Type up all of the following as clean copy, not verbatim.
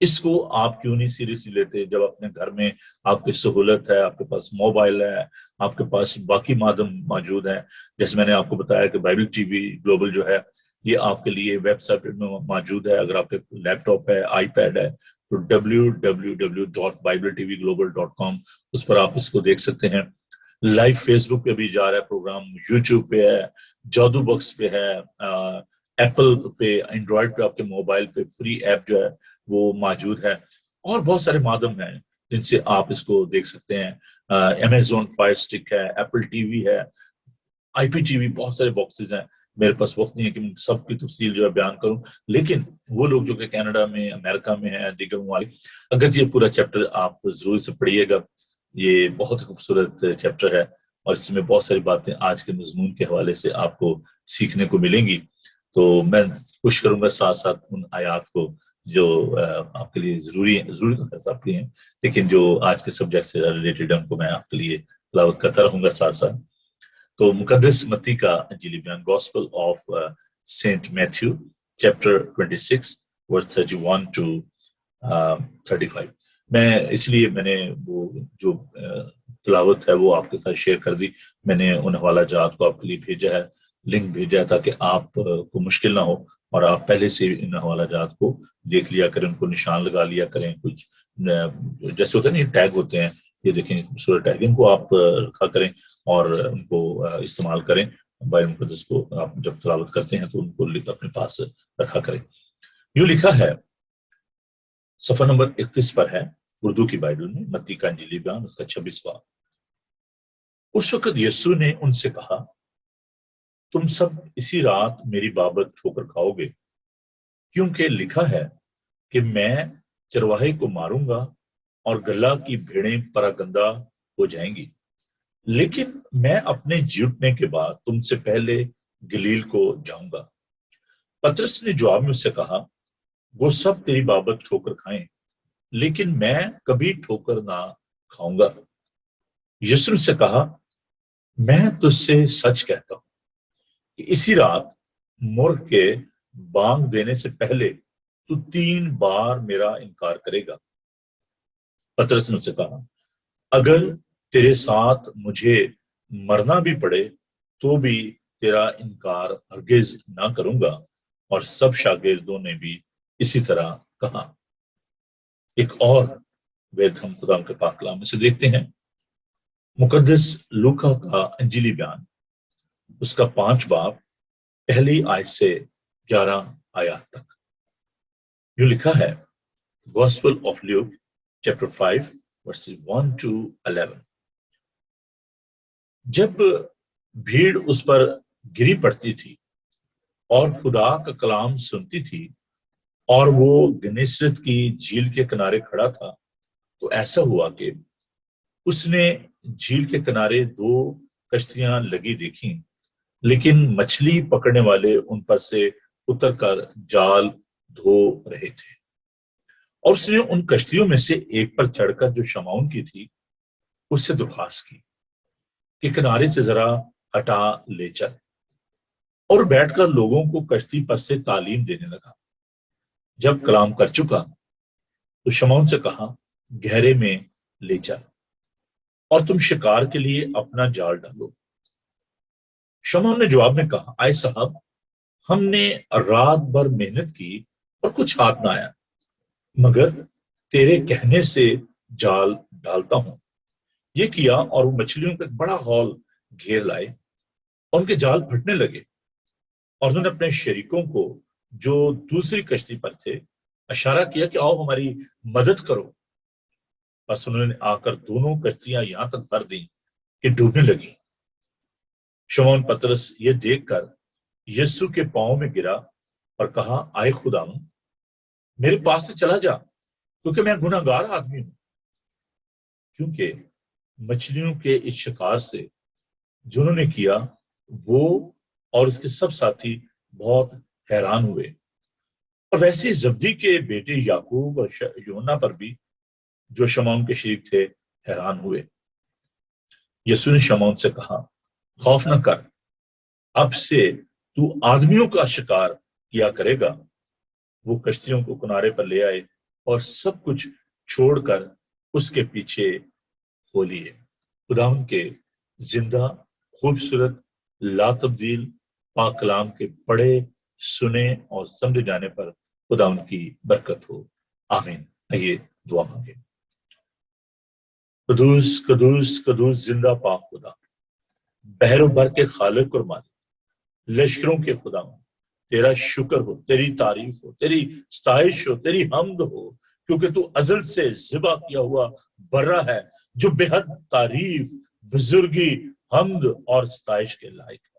اس کو آپ کیوں نہیں سیریسلی لیتے جب اپنے گھر میں آپ کی سہولت ہے، آپ کے پاس موبائل ہے، آپ کے پاس باقی مادم موجود ہیں. جیسے میں نے آپ کو بتایا کہ بائبل ٹی وی گلوبل جو ہے یہ آپ کے لیے ویب سائٹ میں موجود ہے. اگر آپ کے لیپ ٹاپ ہے، آئی پیڈ ہے، تو www.bibletvglobal.com اس پر آپ اس کو دیکھ سکتے ہیں. لائیو فیس بک پہ بھی جا رہا ہے پروگرام، یوٹیوب پہ ہے، جادو بکس پہ ہے، ایپل پہ، اینڈرائڈ پہ آپ کے موبائل پہ فری ایپ جو ہے وہ موجود ہے. اور بہت سارے مادم ہیں جن سے آپ اس کو دیکھ سکتے ہیں. امیزون فائر اسٹک ہے، ایپل ٹی وی ہے، آئی پی ٹی وی، بہت سارے باکسز ہیں. میرے پاس وقت نہیں ہے کہ میں سب کی تفصیل جو ہے بیان کروں، لیکن وہ لوگ جو کہ کینیڈا میں، امریکہ میں ہیں، دیگر ممالک، اگر یہ پورا چیپٹر آپ ضرور سے پڑھیے گا. یہ بہت خوبصورت چیپٹر ہے اور اس میں بہت ساری باتیں آج کے مضمون کے حوالے سے آپ کو سیکھنے کو ملیں گی. تو میں کوشش کروں گا ساتھ ساتھ ان آیات کو جو آپ کے لیے ضروری تو ہے آپ کے ہیں، لیکن جو آج کے سبجیکٹ سے ریلیٹڈ ہے ان کو میں آپ کے لیے تلاوت کرتا رہوں گا ساتھ ساتھ. تو مقدس متی کا انجیلی بیان، gospel of Saint Matthew chapter 26 verse 31 to 35. میں نے وہ جو تلاوت ہے وہ آپ کے ساتھ شیئر کر دی. میں نے ان حوالہ جات کو آپ کے لیے بھیجا ہے، لنک بھیجا ہے تاکہ آپ کو مشکل نہ ہو اور آپ پہلے سے ان حوالہ جات کو دیکھ لیا کریں، ان کو نشان لگا لیا کریں. کچھ جیسے ہوتے ہیں نا ٹیگ ہوتے ہیں، یہ دیکھیں سورہ ٹیگ، ان کو آپ رکھا کریں اور ان کو استعمال کریں. بائبل مقدس کو آپ جب تلاوت کرتے ہیں تو ان کو اپنے پاس رکھا کریں. یوں لکھا ہے، صفحہ نمبر 31 پر ہے اردو کی بائبل میں، متی کا انجیلی بیان اس کا 26واں. اس وقت یسوع نے ان سے کہا، تم سب اسی رات میری بابت ٹھوکر کھاؤ گے، کیونکہ لکھا ہے کہ میں چرواہے کو ماروں گا اور گلہ کی بھیڑیں پراگندہ ہو جائیں گی. لیکن میں اپنے جی اٹھنے کے بعد تم سے پہلے گلیل کو جاؤں گا. پترس نے جواب میں اس سے کہا، وہ سب تیری بابت ٹھوکر کھائیں، لیکن میں کبھی ٹھوکر نہ کھاؤں گا. یسوع سے کہا، میں تجھ سے سچ کہتا ہوں کہ اسی رات مرغ کے بانگ دینے سے پہلے تو 3 بار میرا انکار کرے گا. پترس نے اس سے کہا، اگر تیرے ساتھ مجھے مرنا بھی پڑے تو بھی تیرا انکار ہرگز نہ کروں گا. اور سب شاگردوں نے بھی اسی طرح کہا. ایک اور وید ہم خدا کے پاک کلام میں سے دیکھتے ہیں، مقدس لوکا کا انجیلی بیان اس کا 5 باب پہلی آیت سے 11 آیات تک. یوں لکھا ہے، gospel of Luke chapter 5 verses 1 to 11. جب بھیڑ اس پر گری پڑتی تھی اور خدا کا کلام سنتی تھی اور وہ گنیسرت کی جھیل کے کنارے کھڑا تھا، تو ایسا ہوا کہ اس نے جھیل کے کنارے 2 کشتیاں لگی دیکھیں، لیکن مچھلی پکڑنے والے ان پر سے اتر کر جال دھو رہے تھے. اور اس نے ان کشتیوں میں سے ایک پر چڑھ کر جو شمعون کی تھی اس سے درخواست کی کہ کنارے سے ذرا ہٹا لے چل، اور بیٹھ کر لوگوں کو کشتی پر سے تعلیم دینے لگا. جب کلام کر چکا تو شمعون سے کہا، گہرے میں لے چل اور تم شکار کے لیے اپنا جال ڈالو. شمعون نے جواب میں کہا، آئے صاحب، ہم نے رات بھر محنت کی اور کچھ ہاتھ نہ آیا، مگر تیرے کہنے سے جال ڈالتا ہوں. یہ کیا اور وہ مچھلیوں کا ایک بڑا ہال گھیر لائے اور ان کے جال پھٹنے لگے. اور انہوں نے اپنے شریکوں کو جو دوسری کشتی پر تھے اشارہ کیا کہ آؤ ہماری مدد کرو. بس انہوں نے آ کر دونوں کشتیاں یہاں تک بھر دیں کہ ڈوبنے لگی. شمعون پترس یہ دیکھ کر یسوع کے پاؤں میں گرا اور کہا، آئے خداوند، میرے پاس سے چلا جا، کیونکہ میں گناہ گار آدمی ہوں. کیونکہ مچھلیوں کے اس شکار سے جنہوں نے کیا وہ اور اس کے سب ساتھی بہت حیران ہوئے. اور ویسے زبدی کے بیٹے یعقوب اور یوحنا پر بھی جو شمعون کے شریک تھے حیران ہوئے. یسوع نے شمعون سے کہا، خوف نہ کر، اب سے تو آدمیوں کا شکار کیا کرے گا. وہ کشتیوں کو کنارے پر لے آئے اور سب کچھ چھوڑ کر اس کے پیچھے ہو لیے۔ خداوند کے زندہ، خوبصورت، لا تبدیل پاک کلام کے پڑھے، سنے اور سمجھے جانے پر خداوند کی برکت ہو، آمین۔ آئیے دعا مانگے۔ قدوس قدوس قدوس زندہ پاک خدا، بحر و بر کے خالق اور مالک، لشکروں کے خدا، تیرا شکر ہو، تیری تعریف ہو، تیری ستائش ہو، تیری حمد ہو، کیونکہ تو ازل سے ذبح کیا ہوا برہ ہے جو بے حد تعریف، بزرگی، حمد اور ستائش کے لائق ہے۔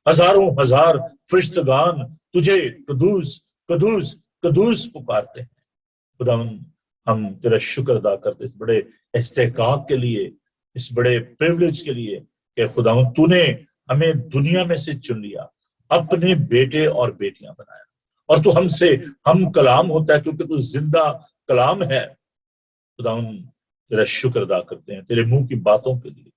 ہزاروں ہزار فرشتگان تجھے قدوس قدوس قدوس پکارتے ہیں۔ خداوند ہم تیرا شکر ادا کرتے اس بڑے استحقاق کے لیے، اس بڑے پریولیج کے لیے کہ خداوند تو نے ہمیں دنیا میں سے چن لیا، اپنے بیٹے اور بیٹیاں بنایا، اور تو ہم سے ہم کلام ہوتا ہے کیونکہ تو زندہ کلام ہے۔ خداوند تیرا شکر ادا کرتے ہیں تیرے منہ کی باتوں کے لیے۔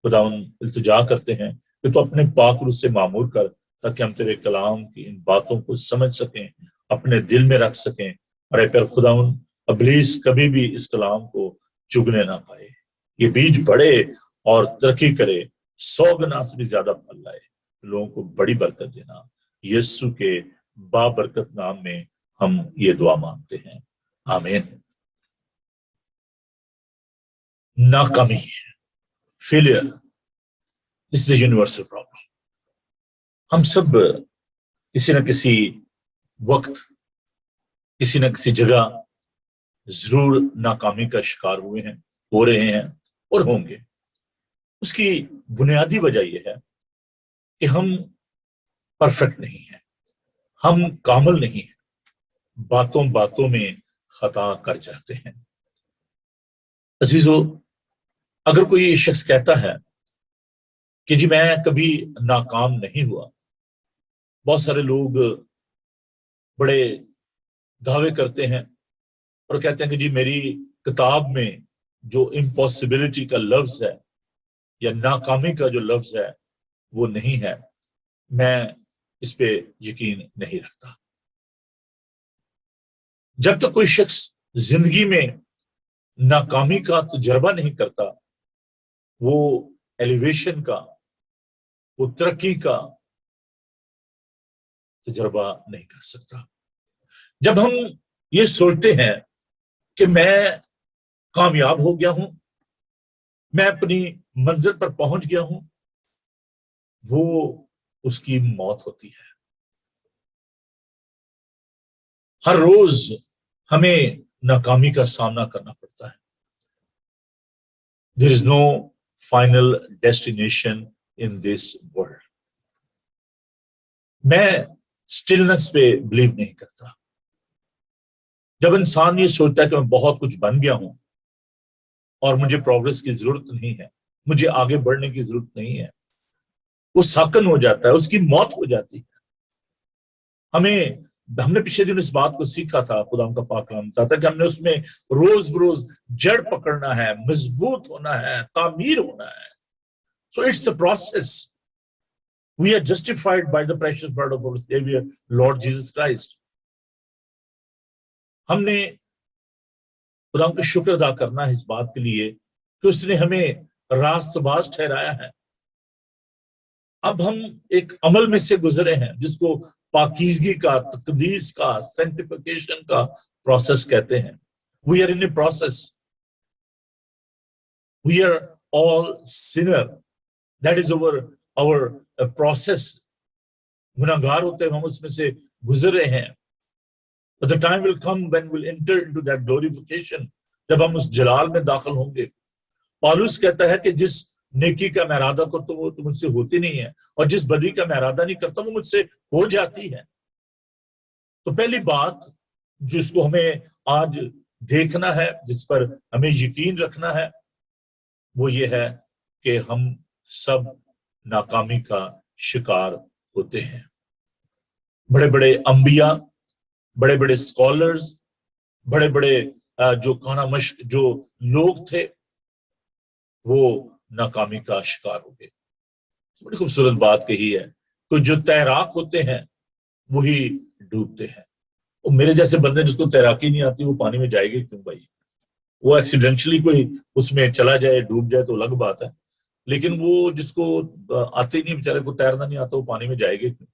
خداوند التجا کرتے ہیں کہ تو اپنے پاک روح سے معمور کر تاکہ ہم تیرے کلام کی ان باتوں کو سمجھ سکیں، اپنے دل میں رکھ سکیں، اور اے پھر خداوند ابلیس کبھی بھی اس کلام کو چگنے نہ پائے، یہ بیج بڑھے اور ترقی کرے، 100 گنا سے بھی زیادہ پھل لائے، لوگوں کو بڑی برکت دینا۔ یسوع کے بابرکت نام میں ہم یہ دعا مانگتے ہیں، آمین۔ ناکامی، failure, this is a universal problem. ہم سب کسی نہ کسی وقت، کسی نہ کسی جگہ ضرور ناکامی کا شکار ہوئے ہیں، ہو رہے ہیں اور ہوں گے۔ اس کی بنیادی وجہ یہ ہے کہ ہم پرفیکٹ نہیں ہیں، ہم کامل نہیں ہیں، باتوں باتوں میں خطا کر جاتے ہیں۔ عزیزو، اگر کوئی شخص کہتا ہے کہ جی میں کبھی ناکام نہیں ہوا، بہت سارے لوگ بڑے دعوے کرتے ہیں اور کہتے ہیں کہ جی میری کتاب میں جو امپاسبلٹی کا لفظ ہے یا ناکامی کا جو لفظ ہے وہ نہیں ہے، میں اس پہ یقین نہیں رکھتا۔ جب تک کوئی شخص زندگی میں ناکامی کا تجربہ نہیں کرتا، وہ ایلیویشن کا، وہ ترقی کا تجربہ نہیں کر سکتا۔ جب ہم یہ سوچتے ہیں کہ میں کامیاب ہو گیا ہوں، میں اپنی منزل پر پہنچ گیا ہوں، وہ اس کی موت ہوتی ہے۔ ہر روز ہمیں ناکامی کا سامنا کرنا پڑتا ہے۔ There is no final destination in this world۔ میں سٹلنس پہ بلیو نہیں کرتا۔ جب انسان یہ سوچتا ہے کہ میں بہت کچھ بن گیا ہوں اور مجھے پروگریس کی ضرورت نہیں ہے، مجھے آگے بڑھنے کی ضرورت نہیں ہے، وہ ساکن ہو جاتا ہے، اس کی موت ہو جاتی ہے۔ ہم نے پچھلے دن اس بات کو سیکھا تھا، خدا کا پاک کلام بتاتا ہے کہ ہم نے اس میں روز بروز جڑ پکڑنا ہے، مضبوط ہونا ہے، تعمیر ہونا ہے۔ So it's a process۔ We are justified by the precious blood of our Savior, Lord Jesus Christ۔ ہم نے خدا کا شکر ادا کرنا ہے اس بات کے لیے کہ اس نے ہمیں راست باز ٹھہرایا ہے۔ اب ہم ایک عمل میں سے گزرے ہیں جس کو پاکیزگی کا، تقدیس کا، سینکٹیفیکیشن کا پروسیس کہتے ہیں۔ We are in a process۔ We are all sinner۔ That is our process۔ گناہگار ہوتے ہیں ہم، اس میں سے گزر رہے ہیں۔ But the time will come when we'll enter into that glorification۔ جب ہم اس جلال میں داخل ہوں گے۔ پالوس کہتا ہے کہ جس نیکی کا میں ارادہ کرتا ہوں وہ تو مجھ سے ہوتی نہیں ہے، اور جس بدی کا میں ارادہ نہیں کرتا وہ مجھ سے ہو جاتی ہے۔ تو پہلی بات جس کو ہمیں آج دیکھنا ہے، جس پر ہمیں یقین رکھنا ہے، وہ یہ ہے کہ ہم سب ناکامی کا شکار ہوتے ہیں۔ بڑے بڑے انبیاء، بڑے بڑے اسکالرز، بڑے بڑے جو کانا مشق جو لوگ تھے، وہ ناکامی کا شکار ہو گئے۔ بڑی خوبصورت بات کہی ہے کہ جو تیراک ہوتے ہیں وہی ڈوبتے ہیں۔ اور میرے جیسے بندے جس کو تیراکی نہیں آتی وہ پانی میں جائے گی کیوں بھائی؟ وہ ایکسیڈنٹلی کوئی اس میں چلا جائے ڈوب جائے تو الگ بات ہے، لیکن وہ جس کو آتے ہی نہیں، بیچارے کو تیرنا نہیں آتا، وہ پانی میں جائے گی کیوں؟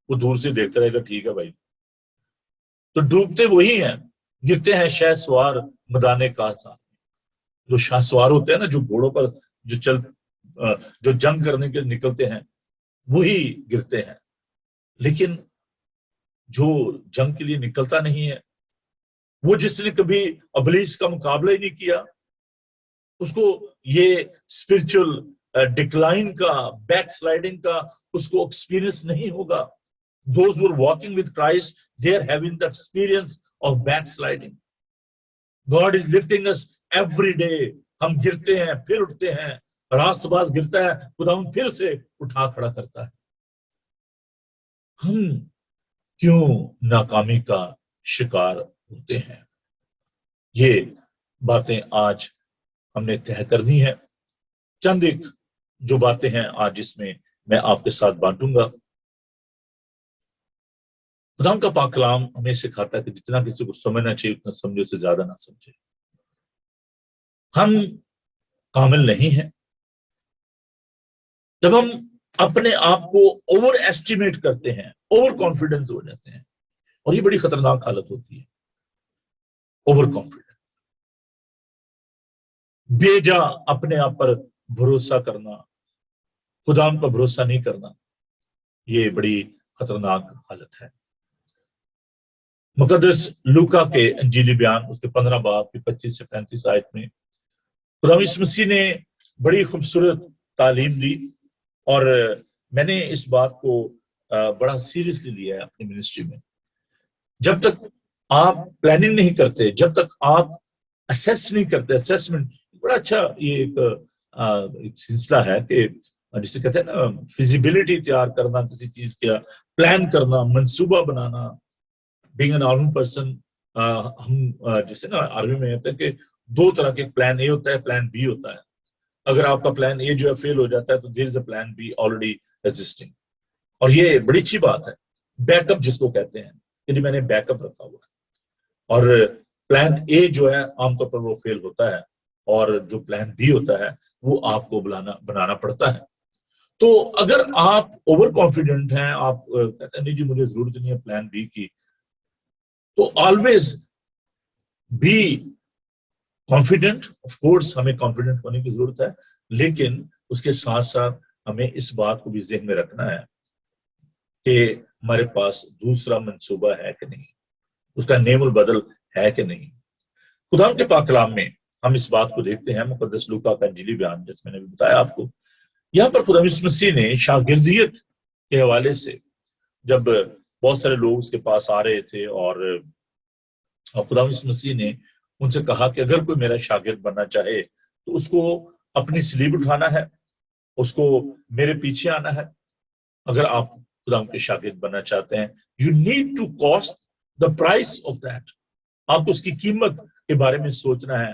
وہ دور سے دیکھتا رہے گا ٹھیک ہے بھائی۔ تو ڈوبتے وہی ہیں، گرتے ہیں شہ سوار مدانے کا ساتھ۔ جو شاہ سوار ہوتے ہیں نا، جو گھوڑوں پر جو جنگ کرنے کے نکلتے ہیں وہی گرتے ہیں، لیکن جو جنگ کے لیے نکلتا نہیں ہے، وہ جس نے کبھی ابلیس کا مقابلہ ہی نہیں کیا، اس کو یہ اسپرچل ڈکلائن کا، بیک سلائڈنگ کا اس کو ایکسپیرینس نہیں ہوگا۔ Those who are walking with Christ, they are having the experience of backsliding. God is lifting us every day. ہم گرتے ہیں پھر اٹھتے ہیں، راست باز گرتا ہے خدا ہم پھر سے اٹھا کھڑا کرتا ہے۔ ہم کیوں ناکامی کا شکار ہوتے ہیں؟ یہ باتیں آج ہم نے طے کرنی ہے۔ چند ایک جو باتیں ہیں آج اس میں میں آپ کے ساتھ بانٹوں گا۔ خدا کا پاک کلام ہمیں سکھاتا ہے کہ جتنا کسی کو سمجھنا چاہیے اتنا سمجھے، سے زیادہ نہ سمجھے۔ ہم کامل نہیں ہیں۔ جب ہم اپنے آپ کو اوور ایسٹیمیٹ کرتے ہیں، اوور کانفیڈنس ہو جاتے ہیں، اور یہ بڑی خطرناک حالت ہوتی ہے، اوور کانفیڈنس، بے جا اپنے آپ پر بھروسہ کرنا، خدا پر بھروسہ نہیں کرنا، یہ بڑی خطرناک حالت ہے۔ مقدس لوکا کے انجیلی بیان اس کے 15 باب کی 25 سے 35 آیت میں خدا یسوع مسیح نے بڑی خوبصورت تعلیم دی، اور میں نے اس بات کو بڑا سیریسلی لیا ہے اپنی منسٹری میں۔ جب تک آپ پلاننگ نہیں کرتے، جب تک آپ اسیس نہیں کرتے، اسیسمنٹ بڑا اچھا یہ ایک سلسلہ ہے کہ جسے کہتے ہیں نا فیزیبلٹی تیار کرنا کسی چیز کا، پلان کرنا، منصوبہ بنانا۔ بینگ این آرمی پرسن، ہم جیسے نا آرمی میں ہوتا ہے کہ دو طرح کے پلان اے ہوتا ہے، پلان بی ہوتا ہے۔ اگر آپ کا پلان اے جو ہے فیل ہو جاتا ہے تو there is a plan B already existing, اور یہ بڑی اچھی بات ہے۔ بیک اپ جس کو کہتے ہیں، یعنی میں نے بیک اپ رکھا ہوا ہے، اور پلان اے جو ہے عام طور پر وہ فیل ہوتا ہے، اور جو پلان بی ہوتا ہے وہ آپ کو بنانا پڑتا ہے۔ تو اگر آپ اوور کانفیڈنٹ ہیں، آپ کہتے ہیں نہیں جی مجھے ضرورت نہیں ہے پلان بی کی، تو always be confident. Of course ہمیں کانفیڈنٹ ہونے کی ضرورت ہے، لیکن اس کے ساتھ ساتھ ہمیں اس بات کو بھی ذہن میں رکھنا ہے کہ ہمارے پاس دوسرا منصوبہ ہے کہ نہیں، اس کا نیم البدل ہے کہ نہیں۔ خدا کے پاک کلام میں ہم اس بات کو دیکھتے ہیں، مقدس لوکا کا انجیلی بیان جیسے میں نے بھی بتایا آپ کو، یہاں پر خدا یسوع مسیح نے شاگردیت کے حوالے سے جب بہت سارے لوگ اس کے پاس آ رہے تھے، اور خدا یسوع مسیح نے ان سے کہا کہ اگر کوئی میرا شاگرد بننا چاہے تو اس کو اپنی صلیب اٹھانا ہے، اس کو میرے پیچھے آنا ہے۔ اگر آپ خدا کے شاگرد بننا چاہتے ہیں، you need to cost the price of that. آپ کو اس کی قیمت کے بارے میں سوچنا ہے،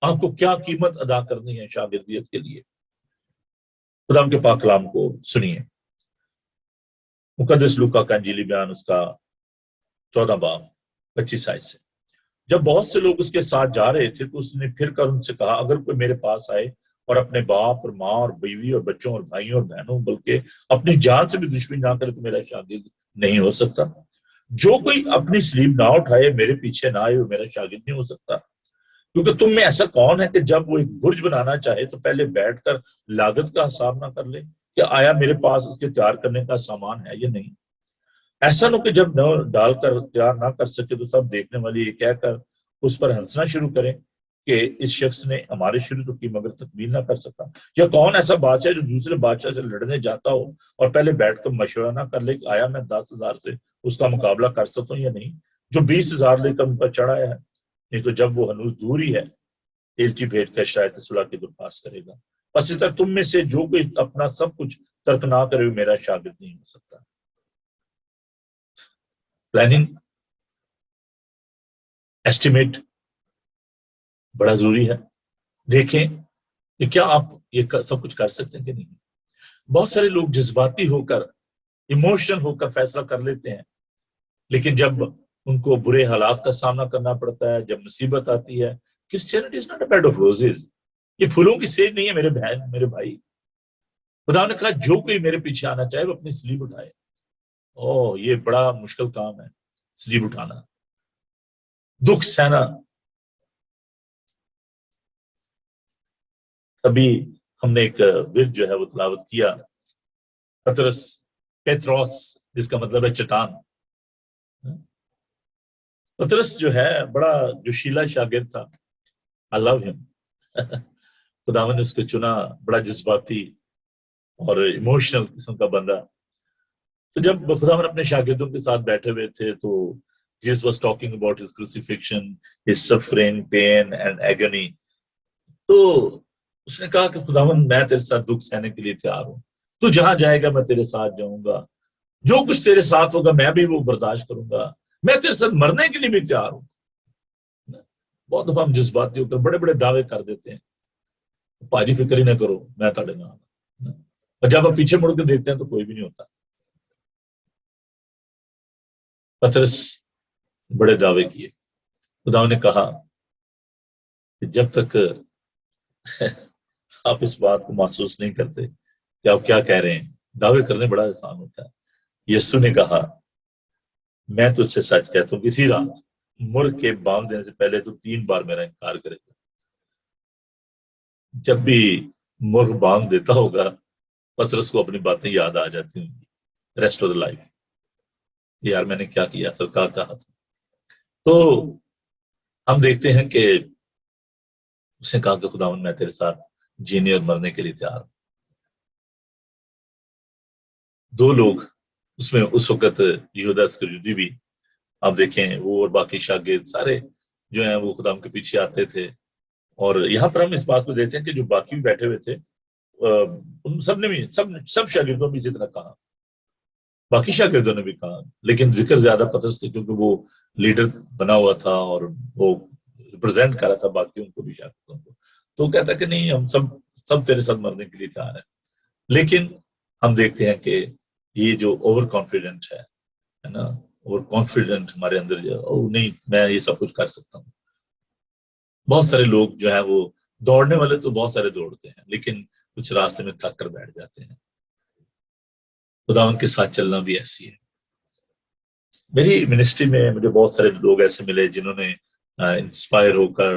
آپ کو کیا قیمت ادا کرنی ہے شاگردیت کے لیے۔ خدا کے پاک کلام کو سنیے، مقدس لوکا کا انجیلی بیان اس کا 14 باب 25 آیت سے۔ جب بہت سے لوگ اس کے ساتھ جا رہے تھے تو اس نے پھر کر ان سے کہا، اگر کوئی میرے پاس آئے اور اپنے باپ اور ماں اور بیوی اور بچوں اور بھائیوں اور بہنوں بلکہ اپنی جان سے بھی دشمنی نہ کرے تو میرا شاگرد نہیں ہو سکتا۔ جو کوئی اپنی صلیب نہ اٹھائے، میرے پیچھے نہ آئے، وہ میرا شاگرد نہیں ہو سکتا۔ کیونکہ تم میں ایسا کون ہے کہ جب وہ ایک برج بنانا چاہے تو پہلے بیٹھ کر لاگت کا حساب نہ کر لے کہ آیا میرے پاس اس کے تیار کرنے کا سامان ہے یا نہیں؟ ایسا نہ کہ جب نہ ڈال کر تیار نہ کر سکے تو سب دیکھنے والی یہ کہہ کر اس پر ہنسنا شروع کریں کہ اس شخص نے ہمارے شروع تو کی مگر تکمیل نہ کر سکا۔ یا کون ایسا بادشاہ جو دوسرے بادشاہ سے لڑنے جاتا ہو اور پہلے بیٹھ کر مشورہ نہ کر لے کہ آیا میں 10,000 سے اس کا مقابلہ کر سکتا ہوں یا نہیں، جو 20,000 لے کر ان پر چڑھا ہے؟ نہیں تو جب وہ ہنوز دور ہی ہے ایلچی بھیج کر شاید صلح کی درخواست کرے گا۔ پس اس طرح تم میں سے جو کوئی اپنا سب کچھ ترک نہ کرے وہ میرا شاگرد نہیں ہو سکتا۔ پلاننگ، ایسٹیمیٹ بڑا ضروری ہے۔ دیکھیں کہ کیا آپ یہ سب کچھ کر سکتے ہیں کہ نہیں۔ بہت سارے لوگ جذباتی ہو کر، ایموشنل ہو کر فیصلہ کر لیتے ہیں، لیکن جب ان کو برے حالات کا سامنا کرنا پڑتا ہے جب مصیبت آتی ہے. Christianity is not a bad of roses. یہ پھولوں کی سیج نہیں ہے میرے بہن میرے بھائی. خدا نے کہا جو کوئی میرے پیچھے آنا چاہے وہ اپنی سلیب اٹھائے. یہ بڑا مشکل کام ہے سلیب اٹھانا, دکھ سہنا. ابھی ہم نے ایک ورد جو ہے وہ تلاوت کیا, پطرس پیتروس, جس کا مطلب ہے چٹان. پطرس جو ہے بڑا جوشیلا شاگرد تھا. I love him. خداوند نے اس کو چنا, بڑا جذباتی اور ایموشنل قسم کا بندہ. تو جب خداوند اپنے شاگردوں کے ساتھ بیٹھے ہوئے تھے تو Jesus was talking about his crucifixion, his suffering, pain and agony. تو اس نے کہا کہ خداوند میں تیرے ساتھ دکھ سہنے کے لیے تیار ہوں, تو جہاں جائے گا میں تیرے ساتھ جاؤں گا, جو کچھ تیرے ساتھ ہوگا میں بھی وہ برداشت کروں گا, میں تیرے ساتھ مرنے کے لیے بھی تیار ہوں. بہت دفعہ ہم جذباتی ہو کر بڑے بڑے دعوے کر دیتے ہیں, پاجی فکر ہی نہ کرو میں تاڑے نہ, اور جب آپ پیچھے مڑ کے دیکھتے ہیں تو کوئی بھی نہیں ہوتا. پطرس بڑے دعوے کیے. خدا نے کہا کہ جب تک آپ اس بات کو محسوس نہیں کرتے کہ آپ کیا کہہ رہے ہیں, دعوے کرنے بڑا آسان ہوتا ہے. یسوع نے کہا میں تجھ سے سچ کہتا ہوں کسی رات مرغ کے بانگ دینے سے پہلے تو 3 بار میرا انکار کرے گا. جب بھی مرغ بانگ دیتا ہوگا پطرس کو اپنی باتیں یاد آ جاتی ہوں گی ریسٹ آف دا لائف, یار میں نے کیا کیا تھا, کہا تھا. تو ہم دیکھتے ہیں کہ اس نے کہا کہ خداوند میں تیرے ساتھ جینے اور مرنے کے لیے تیار ہوں. 2 لوگ اس میں اس وقت یہودا اسکریوتی بھی, آپ دیکھیں وہ اور باقی شاگرد سارے جو ہیں وہ خداوند کے پیچھے آتے تھے. اور یہاں پر ہم اس بات کو دیکھتے ہیں کہ جو باقی بھی بیٹھے ہوئے تھے ان سب نے بھی سب شاگردوں بھی اسی طرح کہا, باقی شاگردوں نے بھی کہا, لیکن ذکر زیادہ پطرس تھے کیونکہ وہ لیڈر بنا ہوا تھا اور وہ ریپرزینٹ کر رہا تھا باقیوں کو بھی شاگردوں کو. تو کہتا کہ نہیں ہم سب تیرے ساتھ مرنے کے لیے تیار ہیں. لیکن ہم دیکھتے ہیں کہ یہ جو اوور کانفیڈنٹ ہے نا, اوور کانفیڈنٹ ہمارے اندر نہیں میں یہ سب کچھ کر سکتا ہوں. بہت سارے لوگ جو ہے وہ دوڑنے والے تو بہت سارے دوڑتے ہیں لیکن کچھ راستے میں تھک کر بیٹھ جاتے ہیں. خداوند کے ساتھ چلنا بھی ایسی ہے. میری منسٹری میں مجھے بہت سارے لوگ ایسے ملے جنہوں نے انسپائر ہو کر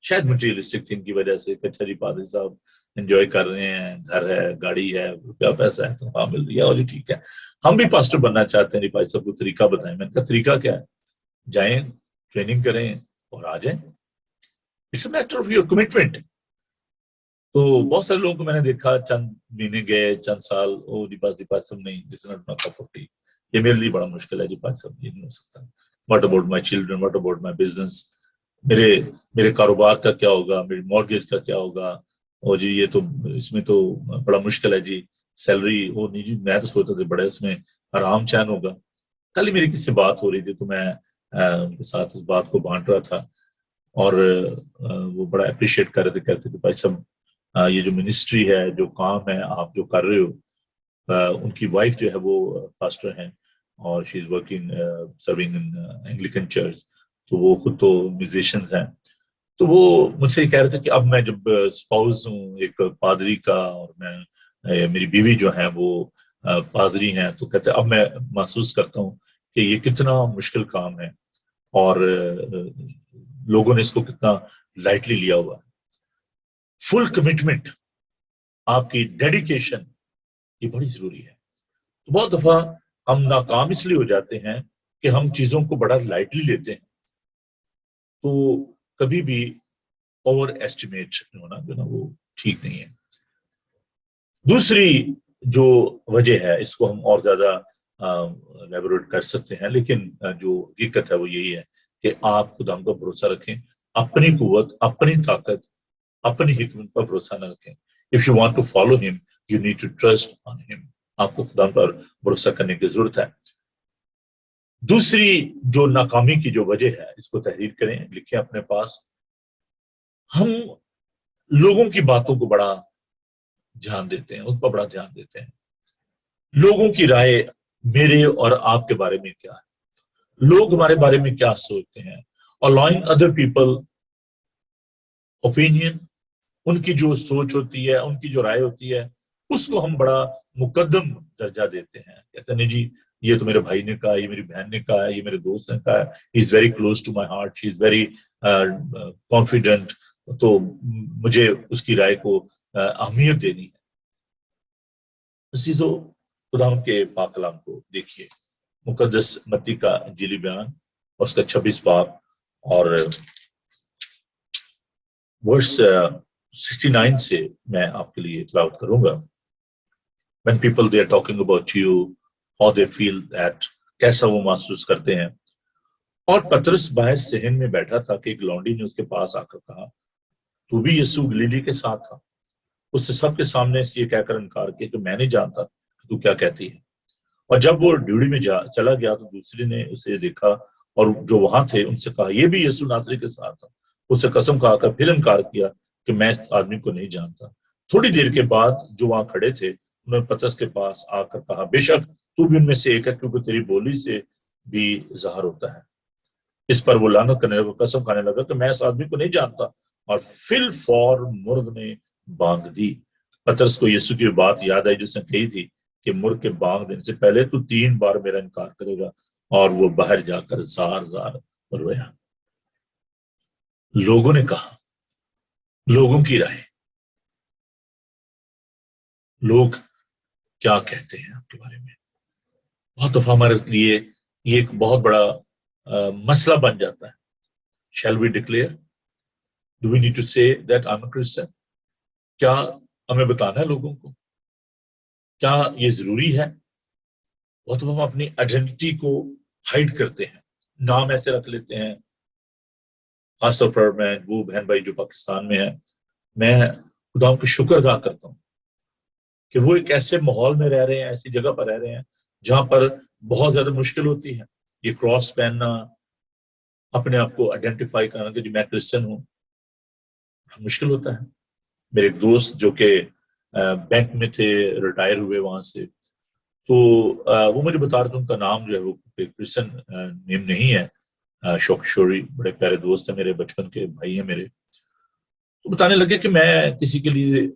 شاید مٹیریلسٹک تھنگ کی وجہ سے کہ اچھا جی پادری صاحب انجوائے کر رہے ہیں, گھر ہے, گاڑی ہے, روپیہ پیسہ ہے, تنخواہ مل رہی ہے, اور جی ٹھیک ہے ہم بھی پاسٹر بننا چاہتے ہیں, بھائی صاحب کو طریقہ بتائیں. میں نے کہا طریقہ کیا ہے, جائیں ٹریننگ کریں اور آ جائیں. It's a matter of your commitment. تو بہت سارے لوگوں کو میں نے دیکھا چند مہینے گئے, چند سال, جی پاس سب نہیں, جس نے اپنا کپ اٹھی, یہ میرے لیے بڑا مشکل ہے, جی پاس سب یہ نہیں ہو سکتا. What about my children, what about my business, میرے کاروبار کا کیا ہوگا, میری مارگیج کا کیا ہوگا, اور جی یہ تو اس میں تو بڑا مشکل ہے, جی سیلری وہ نہیں, جی میں تو سوچتا تھا بڑا اس میں آرام چین ہوگا. کل ہی میری کسی سے بات ہو رہی تھی تو میں ان کے ساتھ اس بات کو بانٹ رہا تھا اور وہ بڑا اپریشیٹ کر رہے تھے, کہتے کہ بھائی صاحب یہ جو منسٹری ہے, جو کام ہے آپ جو کر رہے ہو, ان کی وائف جو ہے وہ پاسٹر ہیں اور she is working serving in Anglican church, تو وہ خود تو میوزیشنز ہیں. تو وہ مجھ سے یہ کہہ رہے تھے کہ اب میں جب اسپاؤز ہوں ایک پادری کا اور میں میری بیوی جو ہیں وہ پادری ہیں, تو کہتے اب میں محسوس کرتا ہوں کہ یہ کتنا مشکل کام ہے اور لوگوں نے اس کو کتنا لائٹلی لیا ہوا ہے. فل کمٹمنٹ, آپ کی ڈیڈیکیشن یہ بڑی ضروری ہے. تو بہت دفعہ ہم ناکام اس لیے ہو جاتے ہیں کہ ہم چیزوں کو بڑا لائٹلی لیتے ہیں. تو کبھی بھی اوور ایسٹیمیٹ ہونا جو نا وہ ٹھیک نہیں ہے. دوسری جو وجہ ہے, اس کو ہم اور زیادہ لیبوریٹ کر سکتے ہیں, لیکن جو حقیقت ہے وہ یہی ہے کہ آپ خدا پر بھروسہ رکھیں, اپنی قوت, اپنی طاقت, اپنی حکمت پر بھروسہ نہ رکھیں. If you want to follow him, you need to trust on him. آپ کو خدا پر بھروسہ کرنے کی ضرورت ہے. دوسری جو ناکامی کی جو وجہ ہے, اس کو تحریر کریں, لکھیں اپنے پاس. ہم لوگوں کی باتوں کو بڑا دھیان دیتے ہیں, ان پر بڑا دھیان دیتے ہیں. لوگوں کی رائے میرے اور آپ کے بارے میں کیا ہے, لوگ ہمارے بارے میں کیا سوچتے ہیں. allowing other people opinion, ان کی جو سوچ ہوتی ہے, ان کی جو رائے ہوتی ہے, اس کو ہم بڑا مقدم درجہ دیتے ہیں. کہتے ہیں نہیں جی یہ تو میرے بھائی نے کہا, یہ میری بہن نے کہا, یہ میرے دوست نے کہا, he is very close to my heart, she is very confident, تو مجھے اس کی رائے کو اہمیت دینی ہے. عزیزو, خدا کے پاک کلام کو دیکھیے, مقدس متی کا انجیلی بیان اور اس کا 26 باب اور ورس 69 سے میں آپ کے لیے تلاوت کروں گا. when people they are talking about you, how they feel that, کیسا وہ محسوس کرتے ہیں. اور پترس باہر صحن میں بیٹھا تھا کہ ایک لونڈی نے اس کے پاس آ کر کہا, تو بھی یسوع گلیلی کے ساتھ تھا. اس سے سب کے سامنے یہ کہہ کر انکار کیا کہ میں نہیں جانتا کہ تو کیا کہتی ہے. اور جب وہ ڈیوڑی میں چلا گیا تو دوسری نے اسے دیکھا اور جو وہاں تھے ان سے کہا یہ بھی یسوع ناصری کے ساتھ تھا. اس سے قسم کھا کر پھر انکار کیا کہ میں اس آدمی کو نہیں جانتا. تھوڑی دیر کے بعد جو وہاں کھڑے تھے انہوں نے پترس کے پاس آ کر کہا, بے شک تو بھی ان میں سے ایک ہے, کیونکہ تیری بولی سے بھی ظاہر ہوتا ہے. اس پر وہ لعنت کرنے لگا, قسم کھانے لگا کہ میں اس آدمی کو نہیں جانتا, اور فی الفور مرد نے بانگ دی. پترس کو یسوع کی بات یاد آئی جس نے کہی تھی کہ مرد کے بانگ دینے سے پہلے تو 3 بار میرا انکار کرے گا, اور وہ باہر جا کر زار زار رویا. لوگوں نے کہا, لوگوں کی رائے, لوگ کیا کہتے ہیں آپ کے بارے میں. بہت دفعہ ہمارے لیے یہ ایک بہت بڑا مسئلہ بن جاتا ہے. Shall we declare? Do we need to say that I'm a Christian? کیا ہمیں بتانا ہے لوگوں کو؟ کیا یہ ضروری ہے؟ بہت دفعہ ہم اپنی آئیڈینٹی کو ہائڈ کرتے ہیں, نام ایسے رکھ لیتے ہیں. خاص طور پر میں وہ بہن بھائی جو پاکستان میں ہے, میں خدا کا شکر ادا کرتا ہوں کہ وہ ایک ایسے ماحول میں رہ رہے ہیں, ایسی جگہ پر رہ رہے ہیں جہاں پر بہت زیادہ مشکل ہوتی ہے. یہ کراس پہننا, اپنے آپ کو آئیڈینٹیفائی کرنا کہ میں کرسچن ہوں, مشکل ہوتا ہے. میرے ایک دوست جو کہ بینک میں تھے, ریٹائر ہوئے وہاں سے, تو وہ مجھے بتا رہے تھے ان کا نام جو ہے وہ کرسچن نیم نہیں ہے. شوق شوری بڑے پیارے دوست ہیں میرے, بچپن کے بھائی ہیں میرے. تو بتانے لگے کہ میں کسی کے لیے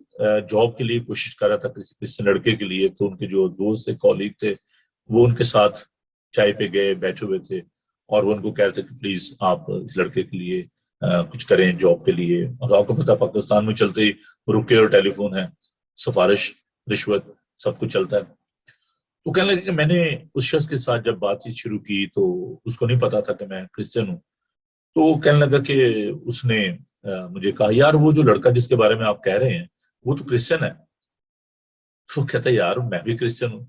جاب کے لیے کوشش کر رہا تھا, کسی لڑکے کے لیے. تو ان کے جو دوست تھے, کالیگ تھے, وہ ان کے ساتھ چائے پہ گئے, بیٹھے ہوئے تھے, اور وہ ان کو کہہ رہے تھے کہ پلیز آپ اس لڑکے کے لیے کچھ کریں جاب کے لیے. اور آپ کو پتا پاکستان میں چلتے ہی رکے اور ٹیلی فون ہے, سفارش, رشوت, سب کچھ چلتا ہے. تو کہنے لگے کہ میں نے اس شخص کے ساتھ جب بات چیت شروع کی تو اس کو نہیں پتا تھا کہ میں کرسچن ہوں. تو وہ کہنے لگا کہ اس نے مجھے کہا, یار وہ جو لڑکا جس کے بارے میں آپ کہہ رہے ہیں وہ تو کرسچن ہے. تو کہتا ہے یار میں بھی کرسچن ہوں.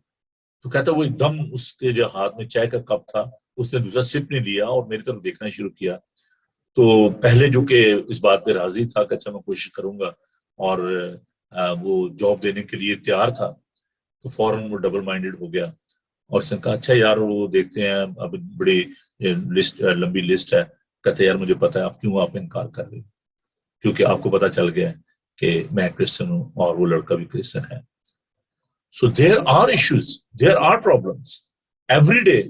تو کہتا وہ ایک دم اس کے جو ہاتھ میں چائے کا کپ تھا, اس نے دوسرا سپ نہیں لیا اور میری طرف دیکھنا شروع کیا. تو پہلے جو کہ اس بات پہ راضی تھا کہ اچھا میں کوشش کروں گا اور وہ جاب دینے کے لیے تیار تھا, تو فوراً وہ ڈبل مائنڈیڈ ہو گیا. اور اس نے کہا اچھا یار وہ دیکھتے ہیں, اب بڑی لسٹ, لمبی لسٹ ہے. کہتے یار مجھے پتا ہے آپ کیوں آپ انکار کر رہے, کیونکہ آپ کو پتا چل گیا کہ میں کرسچن ہوں اور وہ لڑکا بھی کرسچن ہے. So there are issues, there are problems. Every day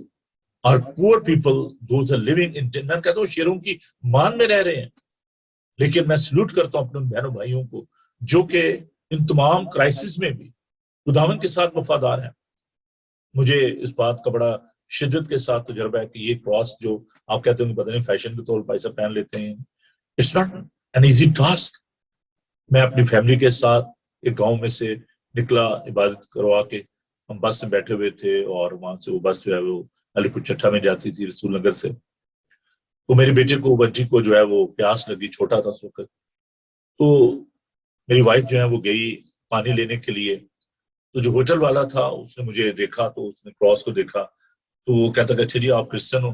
our poor people, those are living in, میں کہتا ہوں شیروں کی مان میں رہ رہے ہیں. لیکن میں سلوٹ کرتا ہوں اپنے بہنوں بھائیوں کو جو کہ ان تمام کرائسس میں بھی خداوند کے ساتھ وفادار ہیں. مجھے اس بات کا بڑا شدت کے ساتھ تجربہ ہے کہ یہ کراس جو آپ کہتے ہیں پتہ نہیں فیشن کے طور پر ایسا پہن لیتے ہیں, it's not an easy task. میں اپنی فیملی کے ساتھ ایک گاؤں میں سے نکلا عبادت کروا کے, ہم بس میں بیٹھے ہوئے تھے اور وہاں سے وہ بس جو ہے وہ علی پور چٹھا میں جاتی تھی رسول نگر سے. تو میرے بیٹے کو, بچی کو جو ہے وہ پیاس لگی, چھوٹا تھا اس وقت. تو میری وائف جو ہے وہ گئی پانی لینے کے لیے. تو جو ہوٹل والا تھا اس نے مجھے دیکھا, تو اس نے کراس کو دیکھا, تو وہ کہتا کہ اچھا جی آپ کرسچن ہو.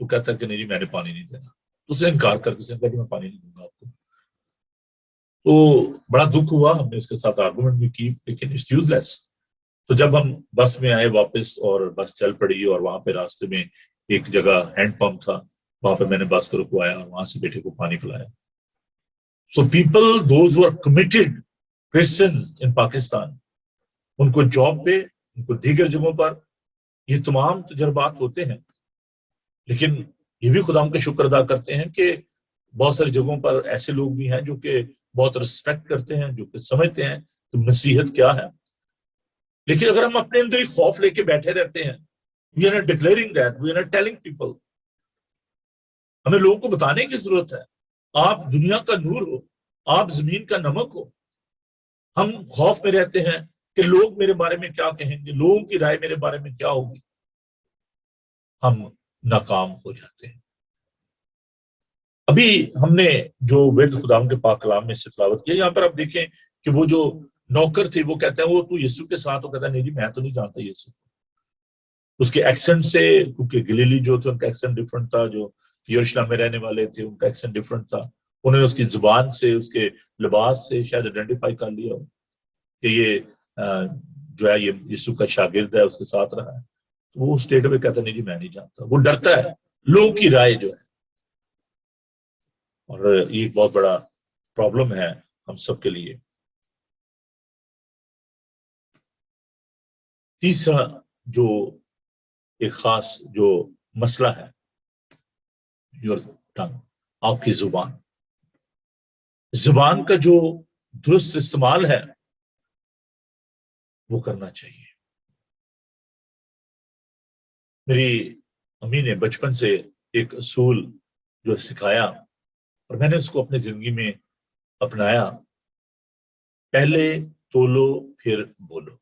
تو کہتا کہ نہیں جی میں نے پانی نہیں دینا. تو اس نے انکار کر کے کہا کہ میں پانی نہیں دوں گا آپ کو. تو بڑا دکھ ہوا, ہم نے اس کے ساتھ آرگومنٹ بھی کی, لیکن اٹس یوز لیس. تو جب ہم بس میں آئے واپس اور بس چل پڑی, اور وہاں پہ راستے میں ایک جگہ ہینڈ پمپ تھا, وہاں پہ میں نے بس کو رکوایا اور وہاں سے بیٹے کو پانی پلایا. So people those who are committed Christian in Pakistan, ان کو جاب پہ, ان کو دیگر جگہوں پر یہ تمام تجربات ہوتے ہیں. لیکن یہ بھی خدا کے شکر ادا کرتے ہیں کہ بہت ساری جگہوں پر ایسے لوگ بھی ہیں جو کہ بہت رسپیکٹ کرتے ہیں، جو کہ سمجھتے ہیں کہ نصیحت کیا ہے. لیکن اگر ہم اپنے اندر ہی خوف لے کے بیٹھے رہتے ہیں، we are not declaring that, we are not telling people. ہمیں لوگوں کو بتانے کی ضرورت ہے آپ دنیا کا نور ہو، آپ زمین کا نمک ہو. ہم خوف میں رہتے ہیں کہ لوگ میرے بارے میں کیا کہیں گے، لوگوں کی رائے میرے بارے میں کیا ہوگی، ہم ناکام ہو جاتے ہیں. ابھی ہم نے جو ورد خداوند کے پاک کلام میں سے تلاوت کیا، یہاں پر آپ دیکھیں کہ وہ جو نوکر تھے وہ کہتے ہیں وہ تو یسوع کے ساتھ، وہ کہتا ہے نہیں جی میں تو نہیں جانتا یسوع. اس کے ایکسنٹ سے، کیونکہ گلیلی جو تھے ان کا ایکسنٹ ڈفرنٹ تھا، جو یروشلم میں رہنے والے تھے ان کا ایکسنٹ ڈفرنٹ تھا. انہوں نے اس کی زبان سے، اس کے لباس سے شاید آئیڈینٹیفائی کر لیا ہو کہ یہ جو ہے یہ یسوع کا شاگرد ہے، اس کے ساتھ رہا ہے. وہ اسٹیٹ میں کہتا نہیں جی میں نہیں جانتا. وہ ڈرتا ہے لوگوں کی رائے جو ہے، اور یہ ایک بہت بڑا پرابلم ہے ہم سب کے لیے. تیسرا جو ایک خاص جو مسئلہ ہے، یور ٹنگ، آپ کی زبان. زبان کا جو درست استعمال ہے وہ کرنا چاہیے. میری امی نے بچپن سے ایک اصول جو سکھایا اور میں نے اس کو اپنی زندگی میں اپنایا، پہلے تولو پھر بولو.